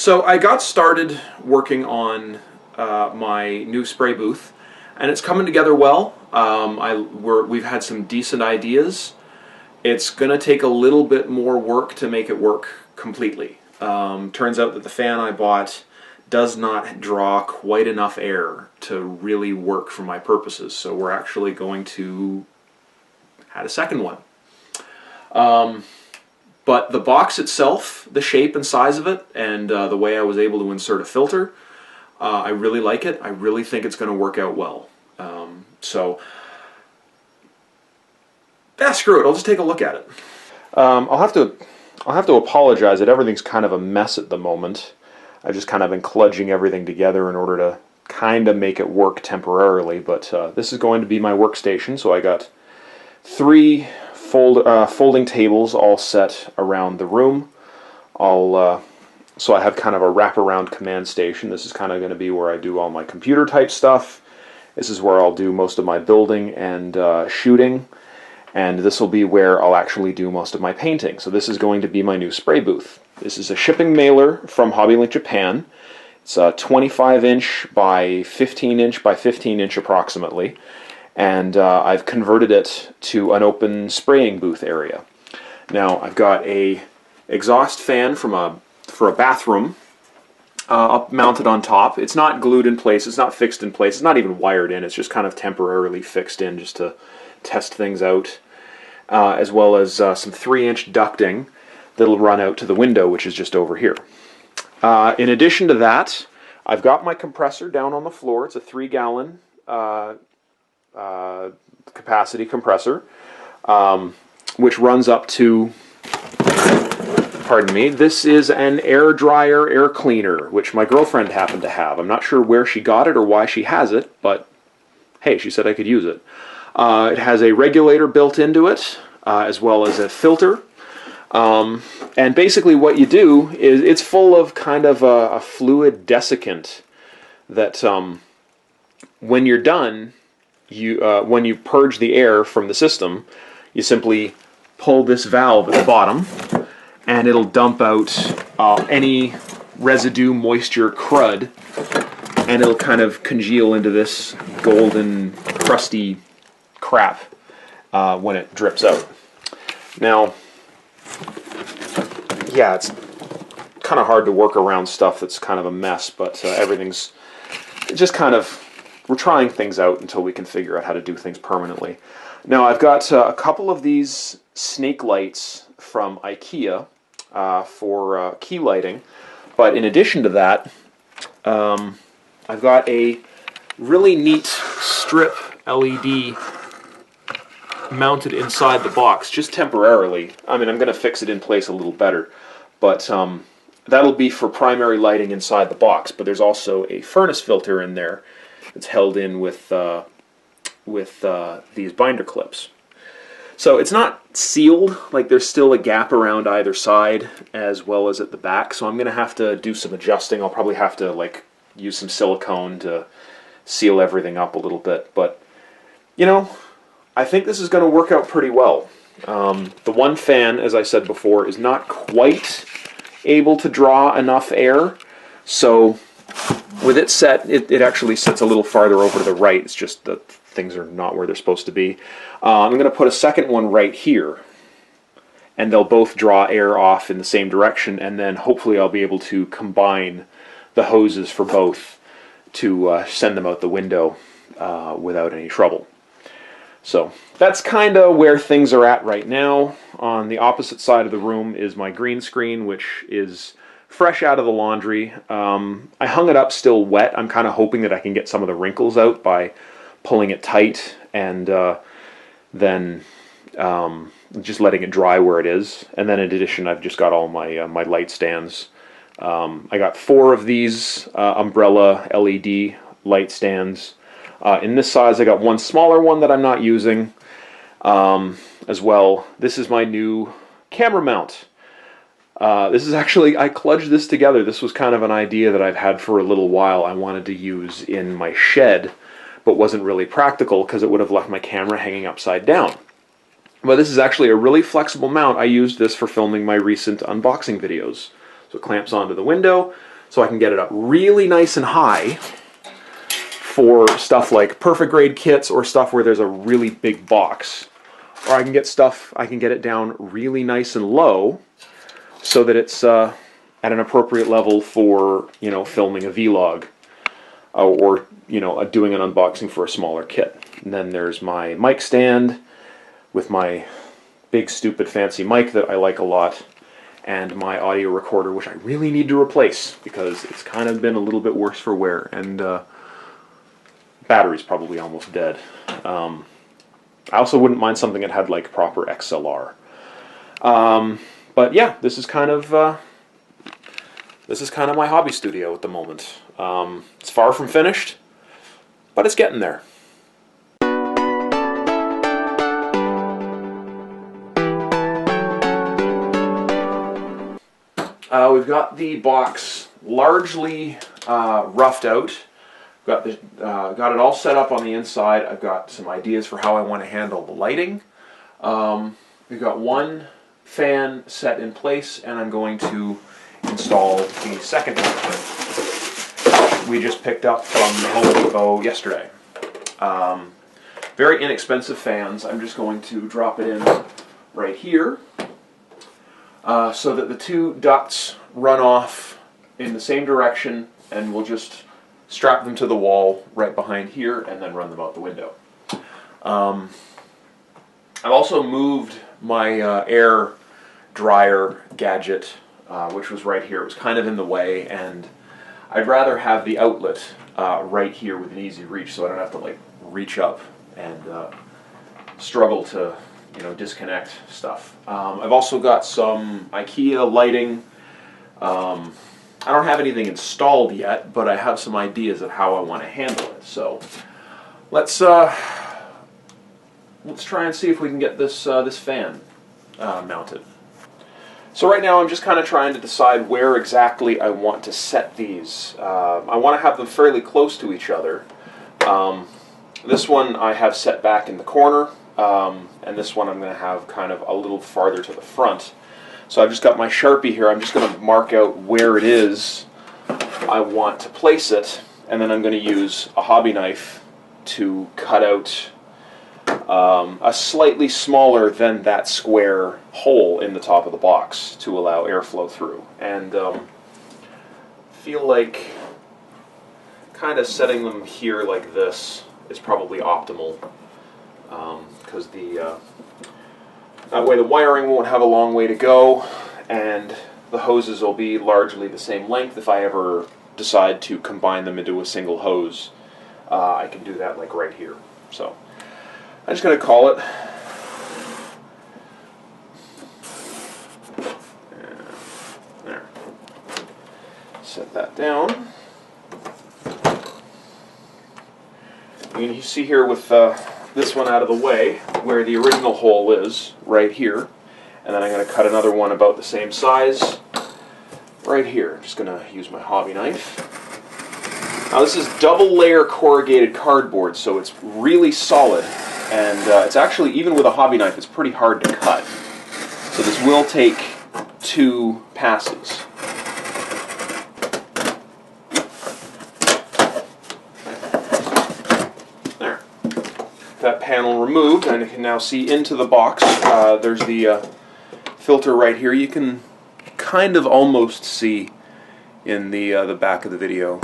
So I got started working on my new spray booth, and it's coming together well. We've had some decent ideas. It's going to take a little bit more work to make it work completely. Turns out that the fan I bought does not draw quite enough air to really work for my purposes, so we're actually going to add a second one. But the box itself, the shape and size of it, and the way I was able to insert a filter, I really like it. I really think it's going to work out well. Screw it. I'll just take a look at it. I'll have to apologize that everything's kind of a mess at the moment. I've just kind of been kludging everything together in order to kind of make it work temporarily. But this is going to be my workstation, so I got 3 folding tables all set around the room. So I have kind of a wraparound command station. This is kind of going to be where I do all my computer type stuff. This is where I'll do most of my building and shooting, and this will be where I'll actually do most of my painting. So this is going to be my new spray booth. This is a shipping mailer from HobbyLink Japan. It's a 25-inch by 15-inch by 15-inch approximately. And I've converted it to an open spraying booth area. Now I've got a exhaust fan for a bathroom up mounted on top. It's not glued in place, it's not fixed in place, it's not even wired in, it's just kind of temporarily fixed in just to test things out. As well as some 3-inch ducting that'll run out to the window, which is just over here. In addition to that, I've got my compressor down on the floor. It's a 3-gallon capacity compressor, which runs up to, pardon me, this is an air dryer, air cleaner, which my girlfriend happened to have. I'm not sure where she got it or why she has it, but hey, she said I could use it. It has a regulator built into it, as well as a filter. And basically what you do is it's full of kind of a fluid desiccant that when you're done, when you purge the air from the system, you simply pull this valve at the bottom and it'll dump out any residue, moisture, crud, and it'll kind of congeal into this golden, crusty crap when it drips out. Now, yeah, it's kind of hard to work around stuff that's kind of a mess, but everything's just kind of, we're trying things out until we can figure out how to do things permanently. Now I've got a couple of these snake lights from IKEA for key lighting, but in addition to that, I've got a really neat strip LED mounted inside the box, just temporarily. I mean, I'm going to fix it in place a little better, but that'll be for primary lighting inside the box, but there's also a furnace filter in there. It's held in with these binder clips. So it's not sealed, like there's still a gap around either side as well as at the back, so I'm going to have to do some adjusting. I'll probably have to use some silicone to seal everything up a little bit, but you know, I think this is going to work out pretty well. The one fan, as I said before, is not quite able to draw enough air, so with it set, it actually sits a little farther over to the right. It's just that things are not where they're supposed to be. I'm going to put a second one right here, and they'll both draw air off in the same direction, and then hopefully I'll be able to combine the hoses for both to send them out the window without any trouble. So that's kind of where things are at right now. On the opposite side of the room is my green screen, which is fresh out of the laundry. I hung it up still wet. I'm kind of hoping that I can get some of the wrinkles out by pulling it tight and then just letting it dry where it is. And then in addition, I've just got all my my light stands. I got 4 of these umbrella LED light stands. In this size, I got one smaller one that I'm not using as well. This is my new camera mount. This is actually, I kludged this together. This was kind of an idea that I've had for a little while. I wanted to use in my shed, but wasn't really practical because it would have left my camera hanging upside down. But this is actually a really flexible mount. I used this for filming my recent unboxing videos. So it clamps onto the window. so I can get it up really nice and high for stuff like perfect grade kits or stuff where there's a really big box. Or I can get it down really nice and low so that it's at an appropriate level for, you know, filming a vlog or, you know, doing an unboxing for a smaller kit. And then there's my mic stand with my big stupid fancy mic that I like a lot, and my audio recorder, which I really need to replace because it's kind of been a little bit worse for wear, and battery's probably almost dead. I also wouldn't mind something that had like proper XLR. But yeah, this is kind of my hobby studio at the moment. It's far from finished, but it's getting there. We've got the box largely roughed out. Got it all set up on the inside. I've got some ideas for how I want to handle the lighting. We've got one fan set in place, and I'm going to install the second one we just picked up from Home Depot yesterday. Very inexpensive fans. I'm just going to drop it in right here so that the two ducts run off in the same direction, and we'll just strap them to the wall right behind here and then run them out the window. I've also moved my air dryer gadget, which was right here. It was kind of in the way, and I'd rather have the outlet right here with an easy reach, so I don't have to like reach up and struggle to, you know, disconnect stuff. I've also got some IKEA lighting. I don't have anything installed yet, but I have some ideas of how I want to handle it. So let's try and see if we can get this this fan mounted. So right now I'm just kind of trying to decide where exactly I want to set these. I want to have them fairly close to each other. This one I have set back in the corner, and this one I'm going to have kind of a little farther to the front. So I've just got my Sharpie here. I'm just going to mark out where it is I want to place it, and then I'm going to use a hobby knife to cut out a slightly smaller than that square hole in the top of the box to allow airflow through. And feel like kind of setting them here like this is probably optimal, because that way the wiring won't have a long way to go, and the hoses will be largely the same length. If I ever decide to combine them into a single hose, I can do that like right here. So I'm just going to call it. There. Set that down. You see here with this one out of the way, where the original hole is, right here. And then I'm going to cut another one about the same size, right here. I'm just going to use my hobby knife. Now this is double layer corrugated cardboard, so it's really solid. And it's actually, even with a hobby knife, it's pretty hard to cut. So this will take 2 passes. There. That panel removed, and you can now see into the box. There's the filter right here. You can kind of almost see in the back of the video.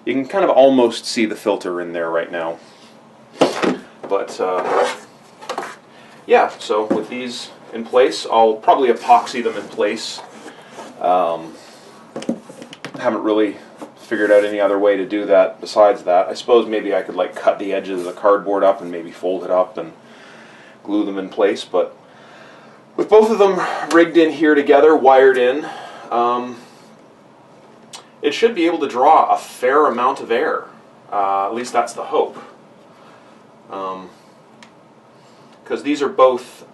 You can kind of almost see the filter in there right now. But yeah, so with these in place, I'll probably epoxy them in place. Haven't really figured out any other way to do that besides that. I suppose maybe I could like cut the edges of the cardboard up and maybe fold it up and glue them in place, but with both of them rigged in here together, wired in, it should be able to draw a fair amount of air. At least that's the hope. Because these are both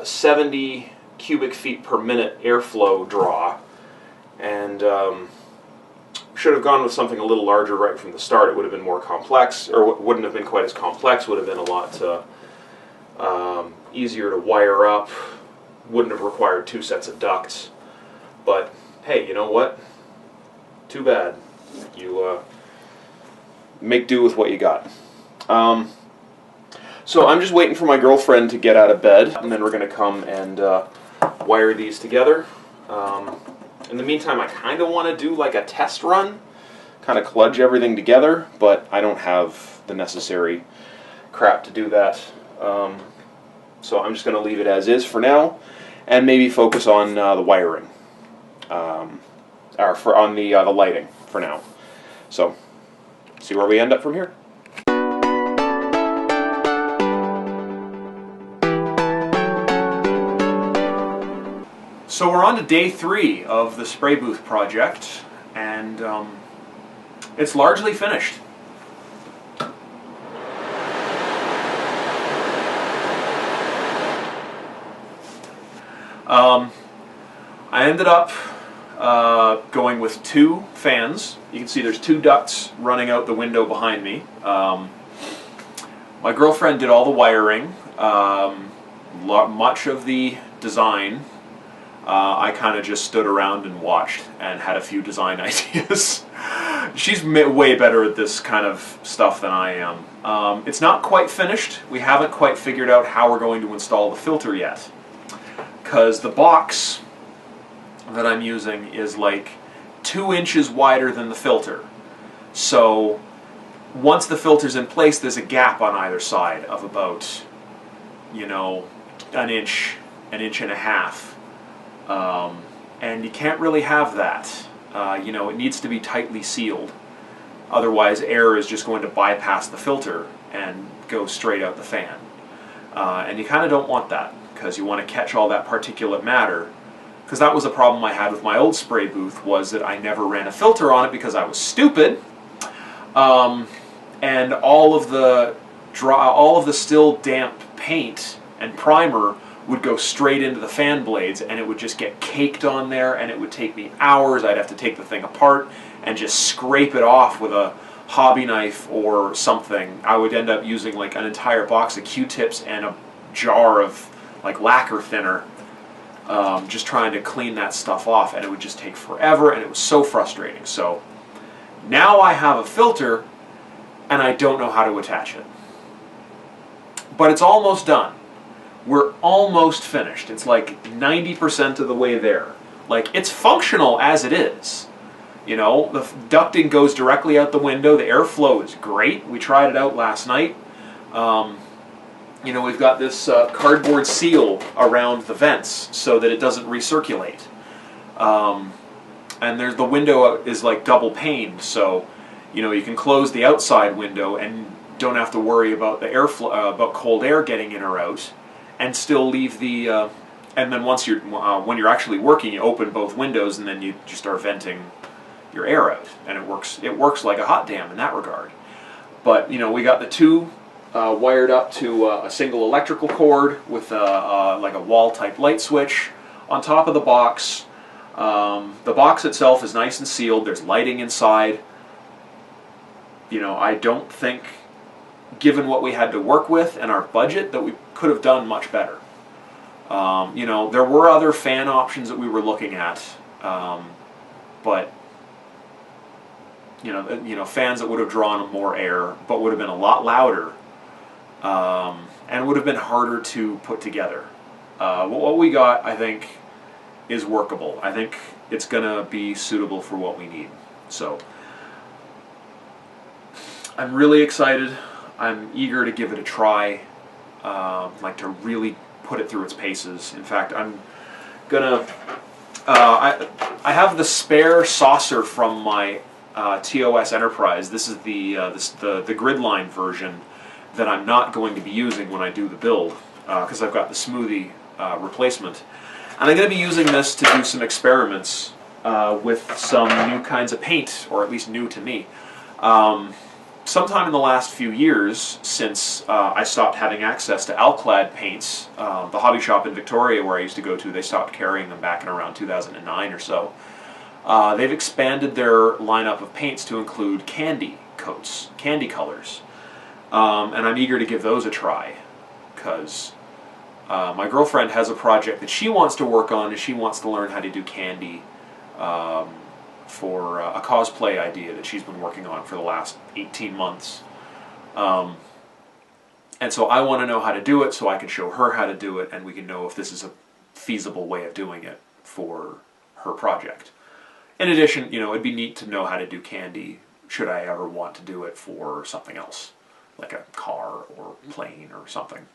70 cubic feet per minute airflow draw, and should have gone with something a little larger right from the start. It would have been more complex, or wouldn't have been quite as complex, would have been a lot easier to wire up, wouldn't have required 2 sets of ducts. But hey, you know what? too bad. You make do with what you got. So I'm just waiting for my girlfriend to get out of bed, and then we're going to come and wire these together. In the meantime, I kind of want to do like a test run, kind of kludge everything together, but I don't have the necessary crap to do that. So I'm just going to leave it as is for now, and maybe focus on the wiring, or on the lighting for now. So, see where we end up from here. So we're on to day 3 of the Spraybooth project, and it's largely finished. I ended up going with 2 fans. You can see there's 2 ducts running out the window behind me. My girlfriend did all the wiring, much of the design. I kind of just stood around and watched and had a few design ideas. She's way better at this kind of stuff than I am. It's not quite finished. We haven't quite figured out how we're going to install the filter yet, because the box that I'm using is like 2 inches wider than the filter. So once the filter's in place, there's a gap on either side of about, you know, an inch and a half. And you can't really have that. You know, it needs to be tightly sealed. Otherwise, air is just going to bypass the filter and go straight out the fan. And you kind of don't want that, because you want to catch all that particulate matter. Because that was a problem I had with my old Spraybooth, was that I never ran a filter on it because I was stupid. And all of the still damp paint and primer would go straight into the fan blades, and it would just get caked on there, and it would take me hours. I'd have to take the thing apart and just scrape it off with a hobby knife or something. I would end up using like an entire box of Q-tips and a jar of like lacquer thinner, just trying to clean that stuff off, and it would just take forever, and it was so frustrating. So now I have a filter, and I don't know how to attach it. But it's almost done. We're almost finished. It's like 90% of the way there. Like, it's functional as it is. You know, the ducting goes directly out the window. The airflow is great. We tried it out last night. You know, we've got this cardboard seal around the vents so that it doesn't recirculate. And the window is like double paned, so you know you can close the outside window and don't have to worry about the airflow, about cold air getting in or out, and still leave the. And then once you're when you're actually working, you open both windows and then you just start venting your air out, and it works. It works like a hot damn in that regard. But you know, we got the 2 wired up to a single electrical cord with like a wall type light switch on top of the box. The box itself is nice and sealed. There's lighting inside. You know, I don't think, given what we had to work with and our budget, that we could have done much better. You know, there were other fan options that we were looking at, but you know, fans that would have drawn more air, but would have been a lot louder, and would have been harder to put together. What we got, I think, is workable. I think it's going to be suitable for what we need. So I'm really excited. I'm eager to give it a try, like to really put it through its paces. In fact, I'm gonna. I have the spare saucer from my TOS Enterprise. This is the grid line version that I'm not going to be using when I do the build, because I've got the smoothie replacement. And I'm going to be using this to do some experiments with some new kinds of paint, or at least new to me. Sometime in the last few years, since I stopped having access to Alclad paints, the hobby shop in Victoria where I used to go to, they stopped carrying them back in around 2009 or so. They've expanded their lineup of paints to include candy coats, candy colors. And I'm eager to give those a try, because my girlfriend has a project that she wants to work on, and she wants to learn how to do candy for a cosplay idea that she's been working on for the last 18 months. And so I want to know how to do it so I can show her how to do it, and we can know if this is a feasible way of doing it for her project. In addition, it'd be neat to know how to do candy should I ever want to do it for something else, like a car or plane or something.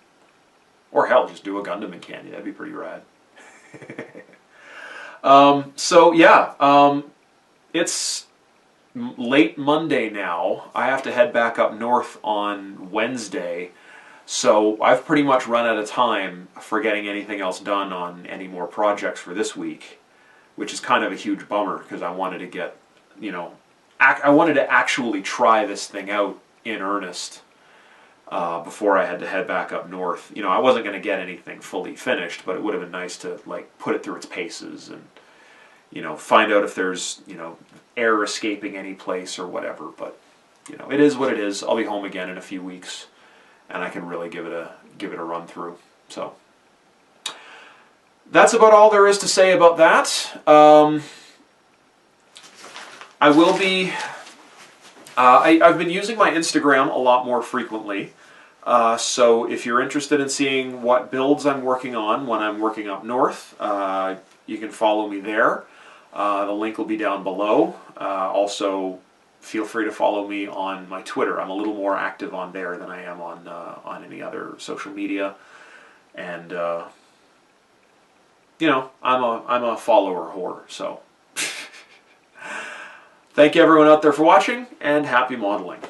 Or hell, just do a Gundam in candy. That'd be pretty rad. So yeah, it's late Monday now. I have to head back up north on Wednesday. So I've pretty much run out of time for getting anything else done on any more projects for this week, which is kind of a huge bummer because I wanted to get, I wanted to actually try this thing out in earnest before I had to head back up north. I wasn't going to get anything fully finished, but it would have been nice to put it through its paces and find out if there's air escaping any place or whatever. But it is what it is. I'll be home again in a few weeks, and I can really give it a run through. So that's about all there is to say about that. I will be. I've been using my Instagram a lot more frequently. So if you're interested in seeing what builds I'm working on when I'm working up north, you can follow me there. The link will be down below. Also, feel free to follow me on my Twitter. I'm a little more active on there than I am on any other social media. And I'm a follower whore. So thank you everyone out there for watching, and happy modeling.